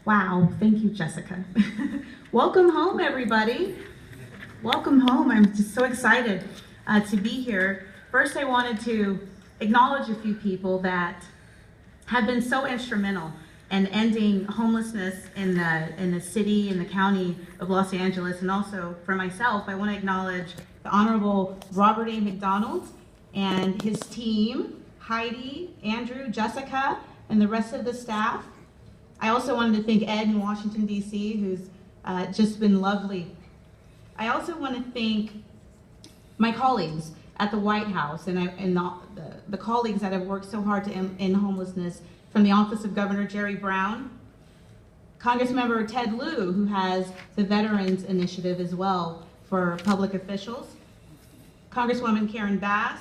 Wow, thank you, Jessica. Welcome home, everybody. Welcome home. I'm just so excited to be here. First, I wanted to acknowledge a few people that have been so instrumental in ending homelessness in the city, in the county of Los Angeles, and also for myself, I want to acknowledge the Honorable Robert A. McDonald and his team, Heidi, Andrew, Jessica, and the rest of the staff. I also wanted to thank Ed in Washington, D.C., who's just been lovely. I also want to thank my colleagues at the White House and the colleagues that have worked so hard to end homelessness, from the Office of Governor Jerry Brown, Congressmember Ted Lieu, who has the Veterans Initiative as well for public officials, Congresswoman Karen Bass,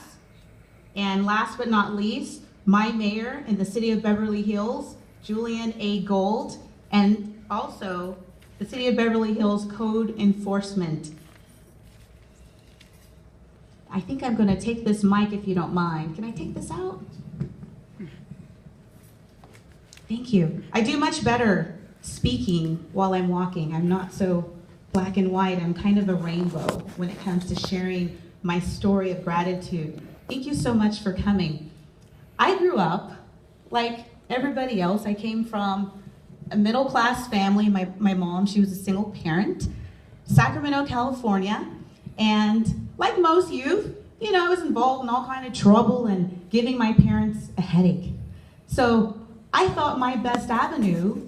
and last but not least, my mayor in the city of Beverly Hills, Julian A. Gold, and also the City of Beverly Hills Code Enforcement. I think I'm going to take this mic if you don't mind. Can I take this out? Thank you. I do much better speaking while I'm walking. I'm not so black and white. I'm kind of a rainbow when it comes to sharing my story of gratitude. Thank you so much for coming. I grew up like everybody else. I came from a middle-class family. My mom, she was a single parent, Sacramento, California. And like most youth, I was involved in all kind of trouble and giving my parents a headache. So I thought my best avenue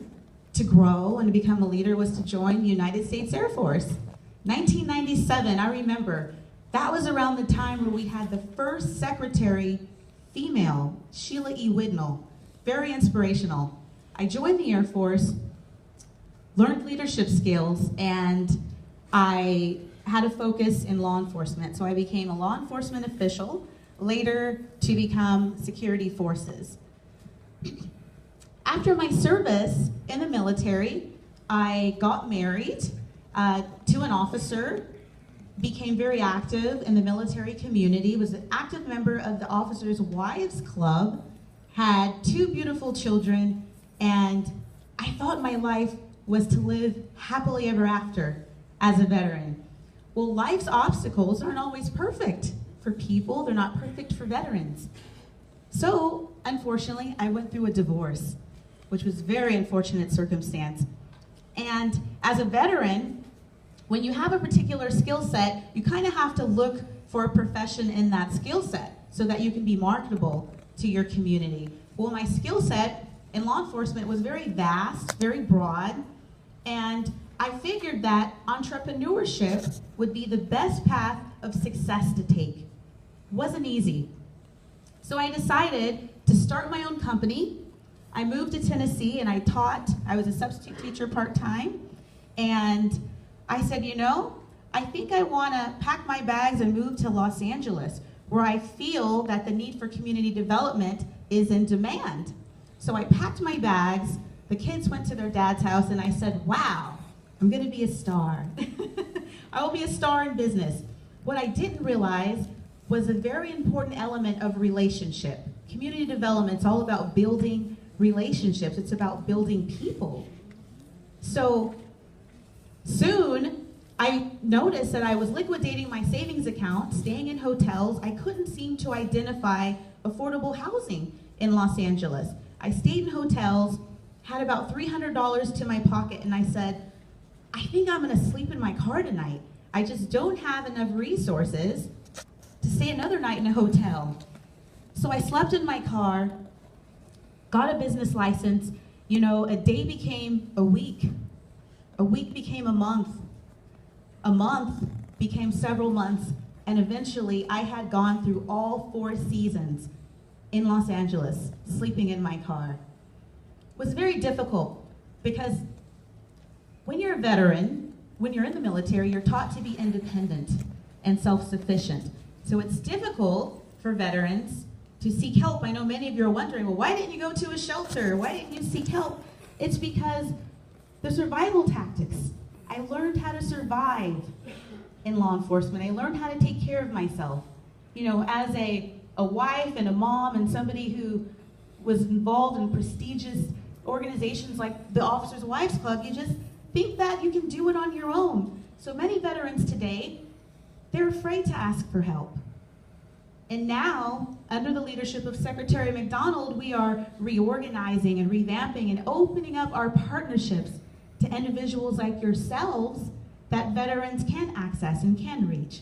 to grow and to become a leader was to join the United States Air Force. 1997, I remember, that was around the time where we had the first secretary female, Sheila E. Widnall. Very inspirational. I joined the Air Force, learned leadership skills, and I had a focus in law enforcement. So I became a law enforcement official, later to become security forces. After my service in the military, I got married to an officer, became very active in the military community, was an active member of the Officers' Wives Club, had 2 beautiful children, and I thought my life was to live happily ever after as a veteran. Well, life's obstacles aren't always perfect for people. They're not perfect for veterans. So, unfortunately, I went through a divorce, which was a very unfortunate circumstance. And as a veteran, when you have a particular skill set, you kind of have to look for a profession in that skill set so that you can be marketable to your community. Well, my skill set in law enforcement was very vast, very broad, and I figured that entrepreneurship would be the best path of success to take. Wasn't easy. So I decided to start my own company. I moved to Tennessee and I taught. I was a substitute teacher part-time, and I said, I think I want to pack my bags and move to Los Angeles, where I feel that the need for community development is in demand. So I packed my bags, the kids went to their dad's house, and I said, wow, I'm going to be a star. I will be a star in business. What I didn't realize was a very important element of relationship. Community development is all about building relationships. It's about building people. So soon, I noticed that I was liquidating my savings account, staying in hotels. I couldn't seem to identify affordable housing in Los Angeles. I stayed in hotels, had about $300 to my pocket, and I said, I think I'm gonna sleep in my car tonight. I just don't have enough resources to stay another night in a hotel. So I slept in my car, got a business license. A day became a week became a month became several months, and eventually I had gone through all 4 seasons in Los Angeles, sleeping in my car. It was very difficult because when you're a veteran, when you're in the military, you're taught to be independent and self-sufficient. So it's difficult for veterans to seek help. I know many of you are wondering, well, why didn't you go to a shelter? Why didn't you seek help? It's because the survival tactics. I learned how to survive in law enforcement. I learned how to take care of myself. As a wife and a mom and somebody who was involved in prestigious organizations like the Officers' Wives Club, you just think that you can do it on your own. So many veterans today, they're afraid to ask for help. And now, under the leadership of Secretary McDonald, we are reorganizing and revamping and opening up our partnerships to individuals like yourselves that veterans can access and can reach.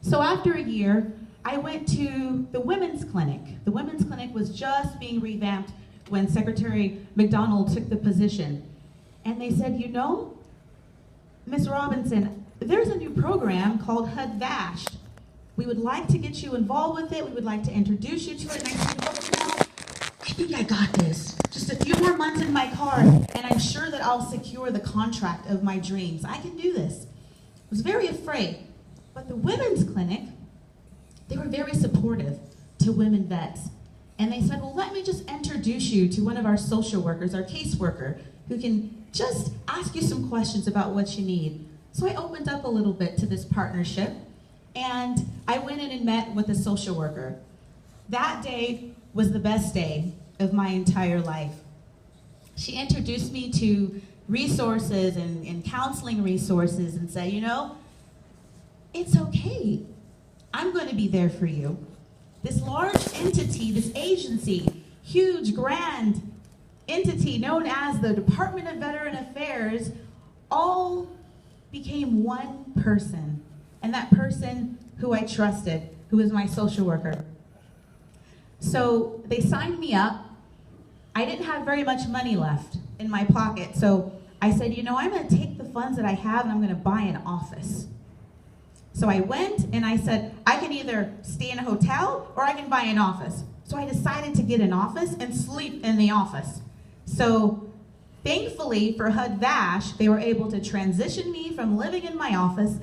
So after a year, I went to the women's clinic. The women's clinic was just being revamped when Secretary McDonald took the position. And they said, you know, Ms. Robinson, there's a new program called HUD-VASH. We would like to get you involved with it. We would like to introduce you to it. And I said, well, you know, I think I got this. Just a few more months in my car, and I'm sure that I'll secure the contract of my dreams. I can do this. I was very afraid. But the women's clinic, they were very supportive to women vets. And they said, well, let me just introduce you to one of our social workers, our caseworker, who can just ask you some questions about what you need. So I opened up a little bit to this partnership, and I went in and met with a social worker. That day was the best day of my entire life. She introduced me to resources and counseling resources and said, you know, it's okay. I'm going to be there for you. This large entity, this agency, huge, grand entity known as the Department of Veteran Affairs, all became one person. And that person who I trusted, who was my social worker. So they signed me up. I didn't have very much money left in my pocket. So I said, you know, I'm going to take the funds that I have and I'm going to buy an office. So I went and I said, I can either stay in a hotel or I can buy an office. So I decided to get an office and sleep in the office. So thankfully for HUD-VASH, they were able to transition me from living in my office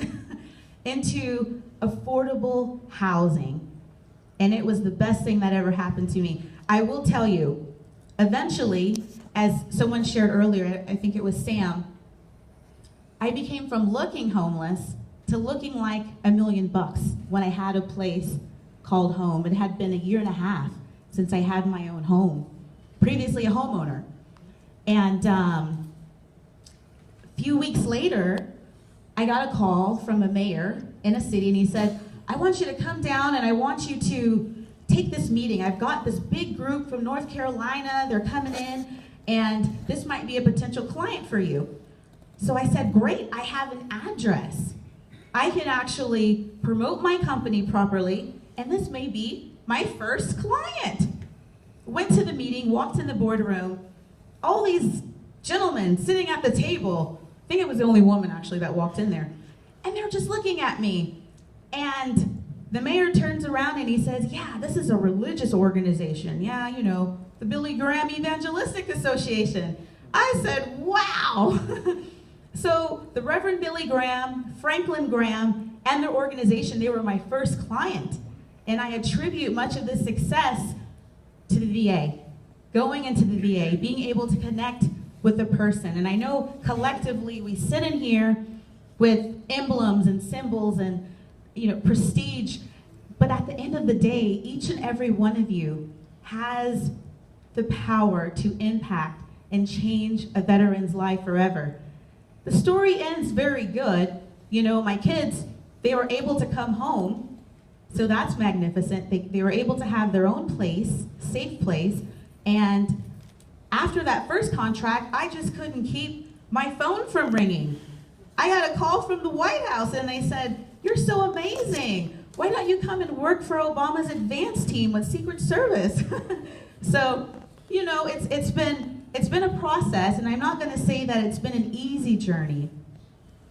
into affordable housing. And it was the best thing that ever happened to me. I will tell you, eventually, as someone shared earlier, I think it was Sam, I became from looking homeless to looking like $1 million when I had a place called home. It had been 1.5 years since I had my own home, previously a homeowner. And a few weeks later, I got a call from a mayor in a city, and he said, I want you to come down and I want you to take this meeting. I've got this big group from North Carolina, they're coming in, and this might be a potential client for you. So I said, great, I have an address. I can actually promote my company properly, and this may be my first client. Went to the meeting, walked in the boardroom, all these gentlemen sitting at the table. I think it was the only woman actually that walked in there. And they're just looking at me. And the mayor turns around and he says, yeah, this is a religious organization. Yeah, you know, the Billy Graham Evangelistic Association. I said, wow. So the Reverend Billy Graham, Franklin Graham, and their organization, they were my first client. And I attribute much of this success to the VA. Going into the VA, being able to connect with the person. And I know collectively we sit in here with emblems and symbols and prestige, but at the end of the day, each and every one of you has the power to impact and change a veteran's life forever. The story ends very good. You know, my kids, they were able to come home, so that's magnificent. They were able to have their own place, safe place, and after that first contract, I just couldn't keep my phone from ringing. I got a call from the White House and they said, you're so amazing. Why don't you come and work for Obama's advance team with Secret Service? So, you know, it's been a process, and I'm not going to say that it's been an easy journey,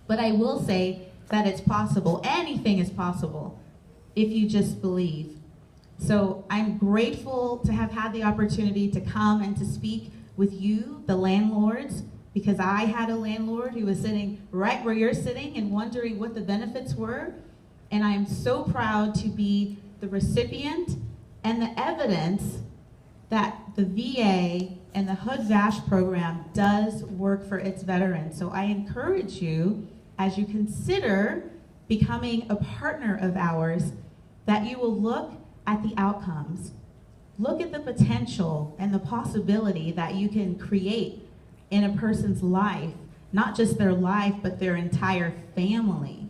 but I will say that it's possible. Anything is possible if you just believe. So I'm grateful to have had the opportunity to come and to speak with you, the landlords, because I had a landlord who was sitting right where you're sitting and wondering what the benefits were. And I am so proud to be the recipient and the evidence that the VA and the HUD-VASH program does work for its veterans. So I encourage you, as you consider becoming a partner of ours, that you will look at the outcomes. look at the potential and the possibility that you can create in a person's life, not just their life, but their entire family.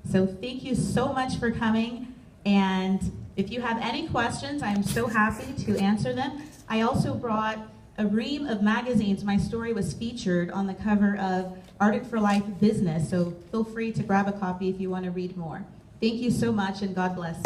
So thank you so much for coming. And if you have any questions, I'm so happy to answer them. I also brought a ream of magazines. My story was featured on the cover of Ardent for Life Business, so feel free to grab a copy if you want to read more. Thank you so much, and God bless.